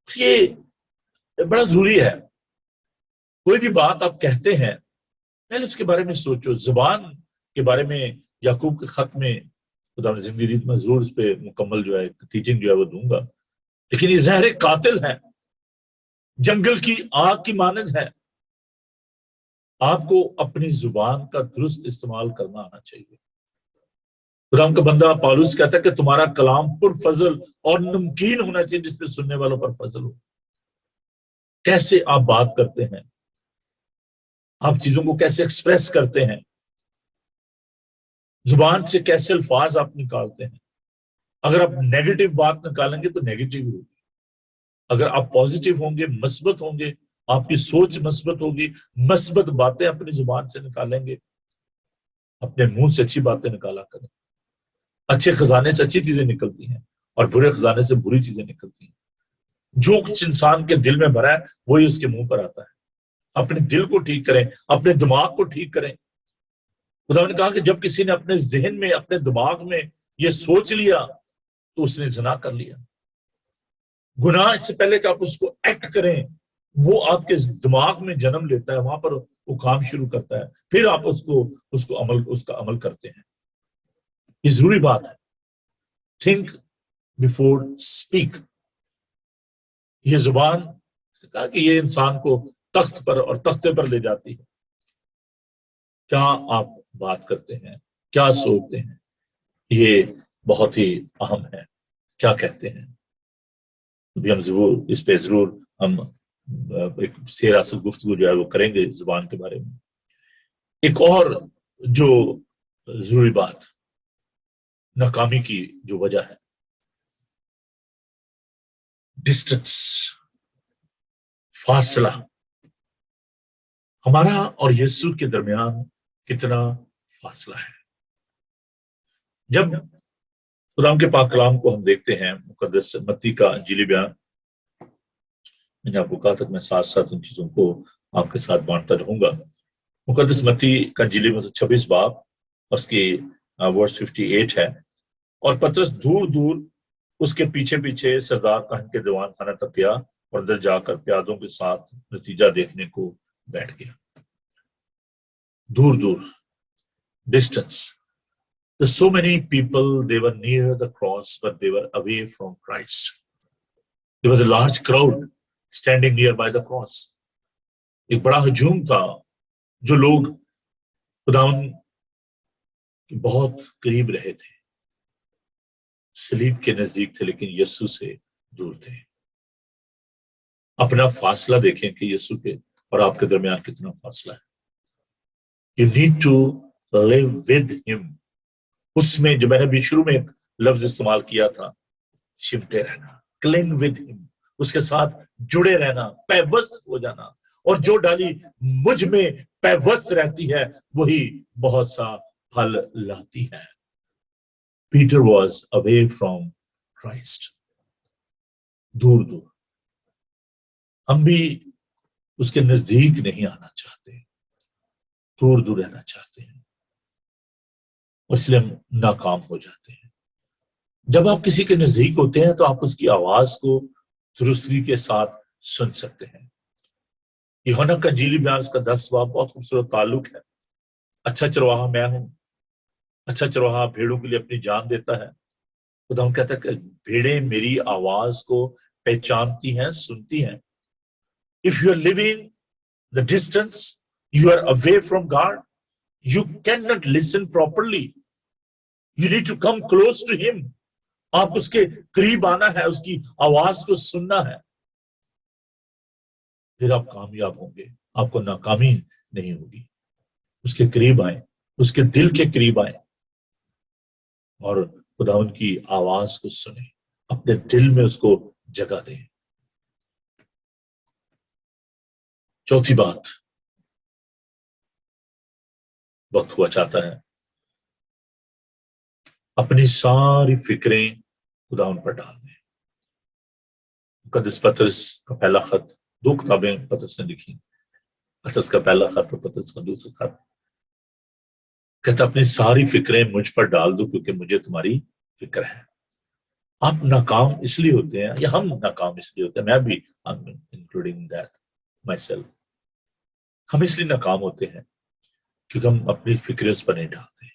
یہ بڑا ضروری ہے. کوئی بھی بات آپ کہتے ہیں پہلے اس کے بارے میں سوچو. زبان کے بارے میں یعقوب کے خط میں خدا نے زندگی میں ضرور اس پہ مکمل جو ہے ٹیچنگ جو ہے وہ دوں گا. لیکن یہ زہر قاتل ہے، جنگل کی آگ کی مانند ہے. آپ کو اپنی زبان کا درست استعمال کرنا آنا چاہیے. خدا کا بندہ پالوس کہتا ہے کہ تمہارا کلام پر فضل اور نمکین ہونا چاہیے جس پہ سننے والوں پر فضل ہو. کیسے آپ بات کرتے ہیں، آپ چیزوں کو کیسے ایکسپریس کرتے ہیں، زبان سے کیسے الفاظ آپ نکالتے ہیں. اگر آپ نیگیٹو بات نکالیں گے تو نیگیٹو ہوگی. اگر آپ پازیٹیو ہوں گے، مثبت ہوں گے، آپ کی سوچ مثبت ہوگی، مثبت باتیں اپنی زبان سے نکالیں گے. اپنے منہ سے اچھی باتیں نکالا کریں. اچھے خزانے سے اچھی چیزیں نکلتی ہیں اور برے خزانے سے بری چیزیں نکلتی ہیں. جو کچھ انسان کے دل میں بھرا ہے وہی اس کے منہ پر آتا ہے. اپنے دل کو ٹھیک کریں، اپنے دماغ کو ٹھیک کریں. خدا نے کہا کہ جب کسی نے اپنے ذہن میں، اپنے دماغ میں یہ سوچ لیا تو اس نے زنا کر لیا. گناہ اس سے پہلے کہ آپ اس کو ایکٹ کریں وہ آپ کے دماغ میں جنم لیتا ہے، وہاں پر وہ کام شروع کرتا ہے، پھر آپ اس کا عمل کرتے ہیں. یہ ضروری بات ہے. Think before speak. یہ زبان سے کہا کہ یہ انسان کو تخت پر اور تختے پر لے جاتی ہے. کیا آپ بات کرتے ہیں، کیا سوچتے ہیں، یہ بہت ہی اہم ہے. کیا کہتے ہیں. ابھی ہم ضرور اس پہ ضرور ہم ایک سیرا سے گفتگو جو ہے وہ کریں گے زبان کے بارے میں. ایک اور جو ضروری بات ناکامی کی جو وجہ ہے، ڈسٹنس، فاصلہ. ہمارا اور یسوع کے درمیان کتنا فاصلہ ہے. جب خدا کے پاک کلام کو ہم دیکھتے ہیں، مقدس متی کا انجیلی بیان، میں نے آپ کو کہا تھا میں ساتھ ساتھ ان چیزوں کو آپ کے ساتھ بانٹتا رہوں گا. مقدس متی کا انجیلی میں 26 باب اور اس کی ورس 58 ہے. اور پترس دور دور اس کے پیچھے پیچھے سردار کاہن کے دیوان خانہ تک گیا اور اندر جا کر پیادوں کے ساتھ نتیجہ دیکھنے کو بیٹھ گیا. دور دور، distance. There's so many people, they were near the cross, but they were away from Christ. There was a large crowd standing nearby the cross. ایک بڑا ہجوم تھا، جو لوگ خداوند کے بہت قریب رہے تھے، صلیب کے نزدیک تھے لیکن یسوع سے دور تھے. اپنا فاصلہ دیکھیں کہ یسوع کے اور آپ کے درمیان کتنا فاصلہ ہے. You need to live with him. اس میں جو میں نے بھی شروع میں ایک لفظ استعمال کیا تھا، چمٹے رہنا، cling with him، اس کے ساتھ جڑے رہنا، پیوست ہو جانا. اور جو ڈالی مجھ میں پیوست رہتی ہے وہی بہت سا پھل لاتی ہے. Peter was away from Christ. دور دور. ہم بھی اس کے نزدیک نہیں آنا چاہتے, دور دور رہنا چاہتے ہیں, اس لیے ہم ناکام ہو جاتے ہیں. جب آپ کسی کے نزدیک ہوتے ہیں تو آپ اس کی آواز کو درستگی کے ساتھ سن سکتے ہیں. یوحنا کا انجیلی بیان اس کا 10 باب بہت خوبصورت تعلق ہے. اچھا چرواہا میں ہوں. اچھا چرواہا بھیڑوں کے لیے اپنی جان دیتا ہے. خدا ہم کہتا ہے کہ بھیڑیں میری آواز کو پہچانتی ہیں, سنتی ہیں. If you are living the distance, you are away from God, you cannot listen properly. You need to come close to him. آپ اس کے قریب آنا ہے, اس کی آواز کو سننا ہے, پھر آپ کامیاب ہوں گے, آپ کو ناکامی نہیں ہوگی. اس کے قریب آئیں, اس کے دل کے قریب آئیں اور خداوند کی آواز کو سنیں, اپنے دل میں اس کو جگہ دیں. چوتھی بات, وقت ہوا چاہتا ہے, اپنی ساری فکریں خداوند پر ڈال دیں. مقدس پطرس کا پہلا خط, 2 کتابیں پطرس نے لکھی, پطرس کا پہلا خط اور پطرس کا دوسرا خط. کہتا اپنی ساری فکریں مجھ پر ڈال دو کیونکہ مجھے تمہاری فکر ہے. آپ ناکام اس لیے ہوتے ہیں, یا ہم ناکام اس لیے ہوتے ہیں, میں بھی انکلوڈنگ دیٹ مائی سیلف, ہم اس لیے ناکام ہوتے ہیں کیونکہ ہم اپنی فکریں اس پر نہیں ڈالتے.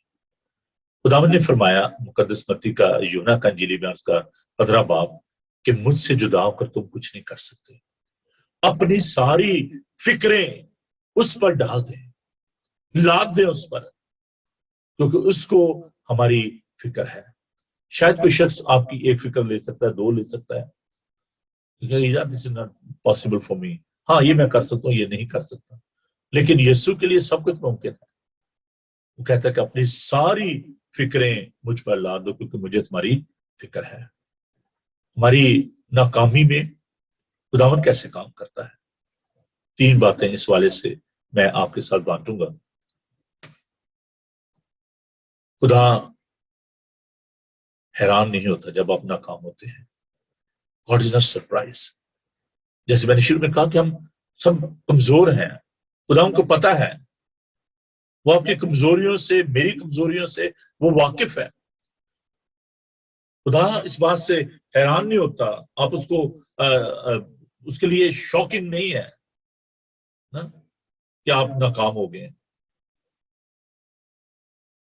خداوند نے فرمایا مقدس متی کا یوحنا کا انجیلی بیان اس کا 15 باب کہ مجھ سے جدا ہو کر تم کچھ نہیں کر سکتے. اپنی ساری فکریں اس پر ڈال دیں, لاد دیں اس پر, کیونکہ اس کو ہماری فکر ہے. شاید کوئی شخص آپ کی ایک فکر لے سکتا ہے, 2 لے سکتا ہے, this is not possible for me, ہاں یہ میں کر سکتا ہوں, یہ نہیں کر سکتا. لیکن یسوع کے لیے سب کچھ ممکن ہے. وہ کہتا ہے کہ اپنی ساری فکریں مجھ پر لا دو کیونکہ مجھے تمہاری فکر ہے. ہماری ناکامی میں خداوند کیسے کام کرتا ہے, 3 باتیں اس والے سے میں آپ کے ساتھ بانٹوں گا. خدا حیران نہیں ہوتا جب آپ ناکام ہوتے ہیں. God is not surprised. جیسے میں نے شروع میں کہا کہ ہم سب کمزور ہیں, خدا ان کو پتا ہے, وہ آپ کی کمزوریوں سے, میری کمزوریوں سے وہ واقف ہے. خدا اس بات سے حیران نہیں ہوتا, آپ اس کو اس کے لیے شاکنگ نہیں ہے نا کہ آپ ناکام ہو گئے.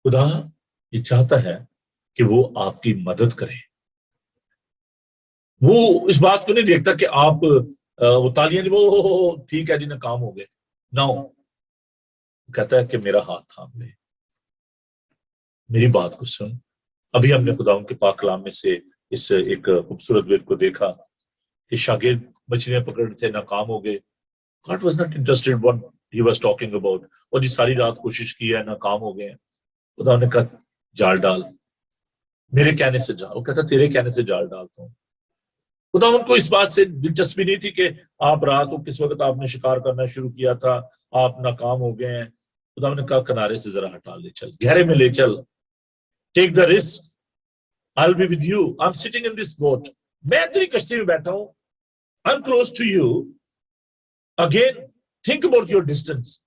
خدا یہ چاہتا ہے کہ وہ آپ کی مدد کرے. وہ اس بات کو نہیں دیکھتا کہ آپ وہ تالیاں وہ ٹھیک ہے جی ناکام ہو گئے. نو, کہتا ہے کہ میرا ہاتھ تھام لے, میری بات کو سن. ابھی ہم نے خدا ان کے پاک کلام میں سے اس ایک خوبصورت ورد کو دیکھا کہ شاگرد مچھلیاں پکڑ رہے تھے, ناکام ہو گئے. God was not interested what he was talking about. اور جی ساری رات کوشش کی ہے, ناکام ہو گئے. خدا نے کہا جال ڈال, میرے کہنے سے جال. وہ کہتا تیرے کہنے سے جال ڈالتا ہوں. خدا ان کو اس بات سے دلچسپی نہیں تھی کہ آپ رات کو کس وقت آپ نے شکار کرنا شروع کیا تھا, آپ ناکام ہو گئے ہیں. خدا نے کہا کنارے سے ذرا ہٹا لے چل, گہرے میں لے چل, take the risk, I'll be with you. I'm sitting in this boat. میں تیری کشتی میں بیٹھا ہوں. I'm close to you. Again, think about your distance.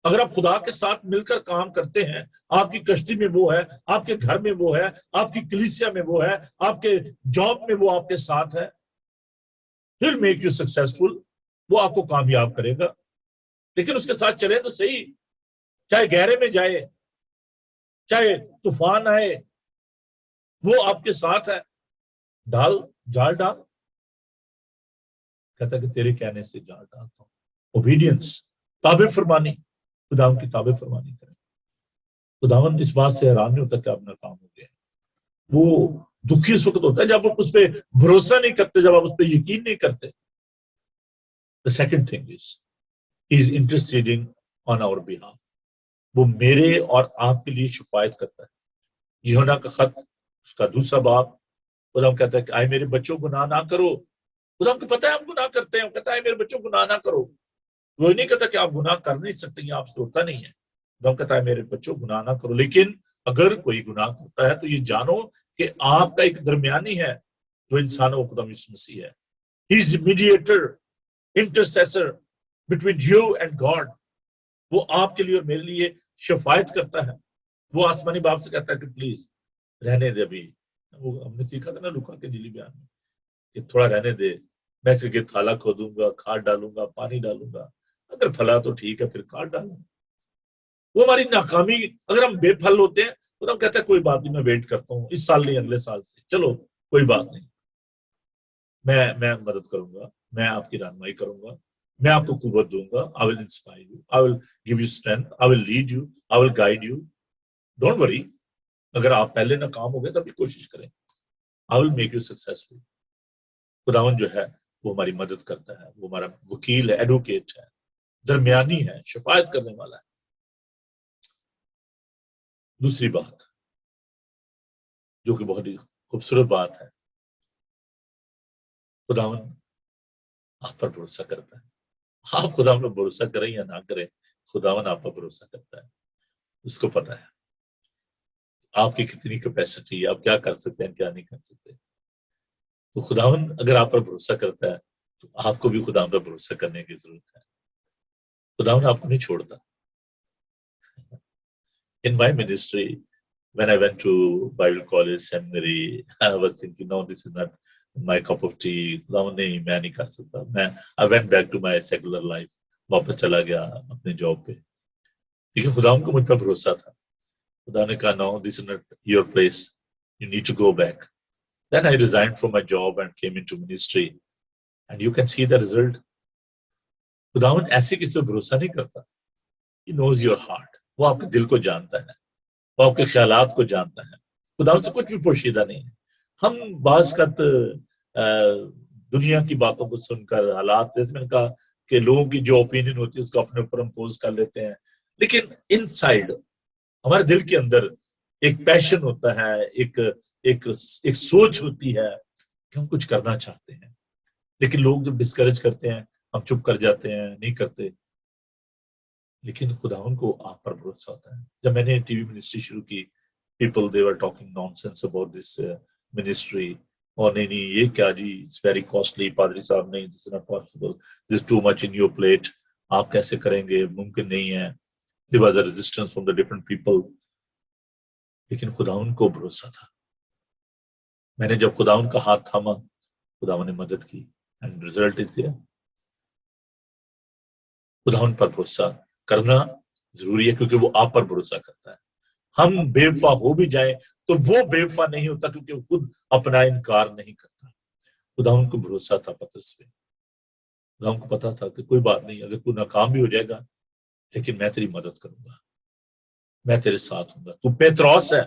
اگر آپ خدا کے ساتھ مل کر کام کرتے ہیں, آپ کی کشتی میں وہ ہے, آپ کے گھر میں وہ ہے, آپ کی کلیسیا میں وہ ہے, آپ کے جاب میں وہ آپ کے ساتھ ہے, He'll make you successful. وہ آپ کو کامیاب کرے گا. لیکن اس کے ساتھ چلے تو صحیح, چاہے گہرے میں جائے, چاہے طوفان آئے, وہ آپ کے ساتھ ہے. ڈال, جال ڈال. کہتا کہ تیرے کہنے سے جال ڈالتا ہوں. اوبیڈینس, تابع فرمانی, خداوند کی تابع فرمانی کریں. خداوند اس بات سے حیران نہیں ہوتا کہ آپ ناکام ہو گئے. وہ دکھی اس وقت ہوتا ہے جب آپ اس پہ بھروسہ نہیں کرتے, جب آپ اس پہ یقین نہیں کرتے. The second thing is, he is interceding on our behalf. وہ میرے اور آپ کے لیے شفاعت کرتا ہے. یوحنا کا خط اس کا 2 باب, خدا کہتا ہے کہ آئے میرے بچوں گناہ نہ کرو. خدا کو پتہ ہے ہم گناہ کرتے ہیں, وہ کہتا ہے میرے بچوں گناہ نہ کرو. وہ نہیں کہتا کہ آپ گناہ کر نہیں سکتے، یہ آپ سے ہوتا نہیں ہے. خدا کہتا ہے میرے بچوں گناہ نہ کرو، لیکن اگر کوئی گناہ کرتا ہے تو یہ جانو کہ آپ کا ایک درمیانی ہے جو انسان ہے، وہ خدا یسوع مسیح ہے. He is mediator, intercessor between you and God. وہ آپ کے لیے اور میرے لیے شفاعت کرتا ہے. وہ آسمانی باپ سے کہتا ہے کہ پلیز رہنے دے. ابھی وہ ہم نے سیکھا تھا نا لوکا کے نیلی بیان میں کہ تھوڑا رہنے دے، میں اس کے تھالا کھودوں گا، کھاد ڈالوں گا، پانی ڈالوں گا، اگر پھلا تو ٹھیک ہے پھر کھاد ڈالوں گا. وہ ہماری ناکامی، اگر ہم بے پھل ہوتے ہیں تو ہم کہتے ہیں کوئی بات نہیں، میں ویٹ کرتا ہوں، اس سال نہیں اگلے سال سے، چلو کوئی بات نہیں، میں مدد کروں گا، میں آپ کی رہنمائی کروں گا، میں آپ کو قوت دوں گا. I will inspire you, I will give you strength, I will lead you, I will guide you. Don't worry. اگر آپ پہلے ناکام ہو گئے تو ابھی کوشش کریں. I will make you successful. خداوند جو ہے وہ ہماری مدد کرتا ہے، وہ ہمارا وکیل ہے، ایڈوکیٹ ہے، درمیانی ہے، شفاعت کرنے والا ہے. دوسری بات جو کہ بہت ہی خوبصورت بات ہے، خداوند آپ پر بھروسہ کرتا ہے. آپ خداوند پر بھروسہ کریں یا نہ کریں، خداوند آپ پر بھروسہ کرتا ہے. اس کو پتا ہے آپ کی کتنی کیپیسٹی ہے، آپ کیا کر سکتے ہیں، کیا نہیں کر سکتے. تو خداوند اگر آپ پر بھروسہ کرتا ہے تو آپ کو بھی خداوند پر بھروسہ کرنے کی ضرورت ہے. خداوند آپ کو نہیں چھوڑتا. In my ministry, when I went to Bible college, seminary, I was thinking, no, this is not my cup of tea. خداوند نہیں، میں نہیں کر سکتا. I went back to my secular life. واپس چلا گیا اپنے جاب پہ. لیکن خداوند کو مجھ پر بھروسہ تھا. خدا نے کہا, no, this is not your place. You need to go back. Then I resigned from my job and came into ministry. And you can see the result. خداوند ایسے کسی پر بھروسہ نہیں کرتا. He knows your heart. وہ آپ کے دل کو جانتا ہے، وہ آپ کے خیالات کو جانتا ہے. خداوند سے کچھ بھی پوشیدہ نہیں ہے. ہم بعض کا دنیا کی باتوں کو سن کر حالات، جیسے میں نے کہا کہ لوگوں کی جو اوپینین ہوتی ہے اس کو اپنے اوپر امپوز کر لیتے ہیں. لیکن ان سائڈ ہمارے دل کے اندر ایک پیشن ہوتا ہے، ایک سوچ ہوتی ہے کہ ہم کچھ کرنا چاہتے ہیں. لیکن لوگ جب ڈسکریج کرتے ہیں ہم چپ کر جاتے ہیں، نہیں کرتے. لیکن خداوند کو آپ پر بھروسہ ہوتا ہے. جب میں نے ٹی وی منسٹری شروع کی، people they were talking naan sense about this ministry. اور نہیں یہ کیا جی، اٹس ویری کاسٹلی. پادری صاحب نہیں، this is not possible, this is too much in your plate, آپ کیسے کریں گے، ممکن نہیں ہے. There was a resistance from the different people. لیکن خداوند کو بھروسہ تھا. میں نے جب خداوند کا ہاتھ تھاما، خداوند نے مدد کی. And result is there. خداوند پر بھروسہ کرنا ضروری ہے کیونکہ وہ آپ پر بھروسہ کرتا ہے. ہم بے وفا ہو بھی جائیں تو وہ بے وفا نہیں ہوتا کیونکہ وہ خود اپنا انکار نہیں کرتا. خداوند کو بھروسہ تھا پطرس پہ. خداوند کو پتا تھا کہ کوئی بات نہیں، اگر کوئی ناکام بھی ہو جائے گا لیکن میں تیری مدد کروں گا، میں تیرے ساتھ ہوں گا. تو پیتروس ہے،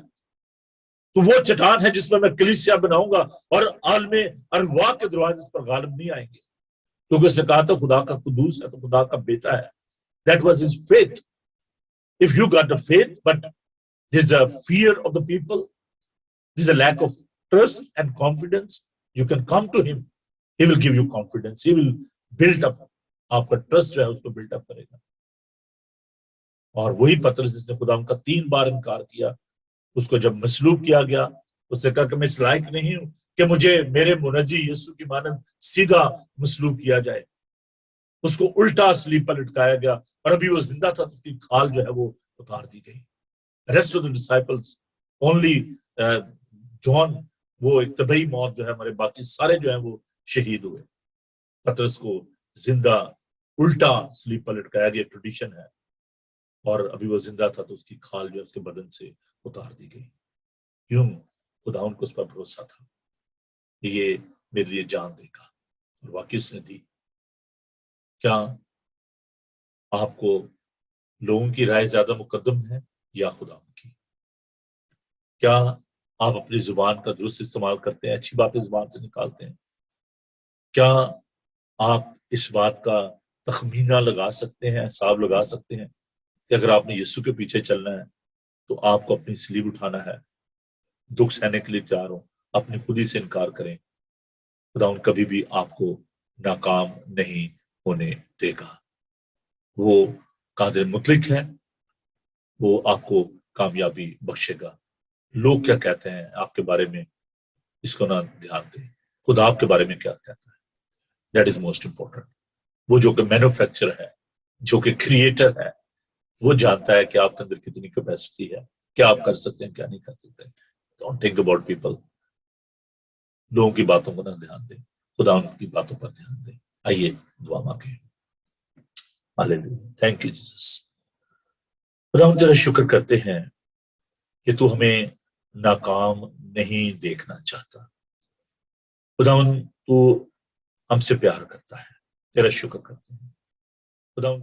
تو وہ چٹان ہے جس پر میں کلیسیا بناؤں گا اور عالم ارواح کے دروازے اس پر غالب نہیں آئیں گے. کیونکہ اس نے کہا تھا خدا کا قدوس ہے تو خدا کا بیٹا ہے. That was his faith. If you got the faith, but there's a fear of the people, there's a lack of trust and confidence, you can come to him. He will give you confidence. He will build up. آپ کا trust جو ہے اس کو build up کرے گا. اور وہی پطرس جس نے خدا ان کا 3 بار انکار کیا، اس کو جب مسلوب کیا گیا، اس نے کہا کہ میں اس لائق نہیں ہوں کہ مجھے میرے منجی یسوع کی مانند سیدھا مسلوب کیا جائے. اس کو الٹا صلیب پر لٹکایا گیا اور ابھی وہ زندہ تھا تو اس کی کھال جو ہے وہ اتار دی گئی. Rest of the disciples only John, وہ ایک طبعی موت جو ہے، ہمارے باقی سارے جو ہیں وہ شہید ہوئے. پطرس کو زندہ الٹا صلیب پر لٹکایا گیا، ٹریڈیشن ہے. اور ابھی وہ زندہ تھا تو اس کی کھال جو ہے اس کے بدن سے اتار دی گئی. کیوں؟ خدا ان کو اس پر بھروسہ تھا کہ یہ میرے لیے جان دے گا، اور واقعی اس نے دی. کیا آپ کو لوگوں کی رائے زیادہ مقدم ہے یا خدا کی؟ کیا آپ اپنی زبان کا درست استعمال کرتے ہیں، اچھی باتیں زبان سے نکالتے ہیں؟ کیا آپ اس بات کا تخمینہ لگا سکتے ہیں، حساب لگا سکتے ہیں کہ اگر آپ نے یسوع کے پیچھے چلنا ہے تو آپ کو اپنی صلیب اٹھانا ہے، دکھ سہنے کے لیے تیار ہو، اپنی خودی سے انکار کریں. خدا ان کبھی بھی آپ کو ناکام نہیں ہونے دے گا. وہ قادر مطلق ہے، وہ آپ کو کامیابی بخشے گا۔ لوگ کیا کہتے ہیں آپ کے بارے میں اس کو نہ دھیان دیں، خدا آپ کے بارے میں کیا کہتا ہے، دیٹ از موسٹ امپورٹنٹ۔ وہ جو کہ مینوفیکچر ہے، جو کہ کریٹر ہے، وہ جانتا ہے کہ آپ کے اندر کتنی کیپیسٹی ہے، کیا آپ کر سکتے ہیں کیا نہیں کر سکتے۔ ڈونٹ تھنک اباؤٹ پیپل، لوگوں کی باتوں کو نہ دھیان دیں، خدا ان کی باتوں پر دھیان دیں۔ آئیے دعا مانگیں۔ ہاللیلویا، تھینک یو جیسس۔ خدا ہم تیرا شکر کرتے ہیں کہ تو ہمیں ناکام نہیں دیکھنا چاہتا۔ خدا تو ہم سے پیار کرتا ہے، تیرا شکر کرتے ہیں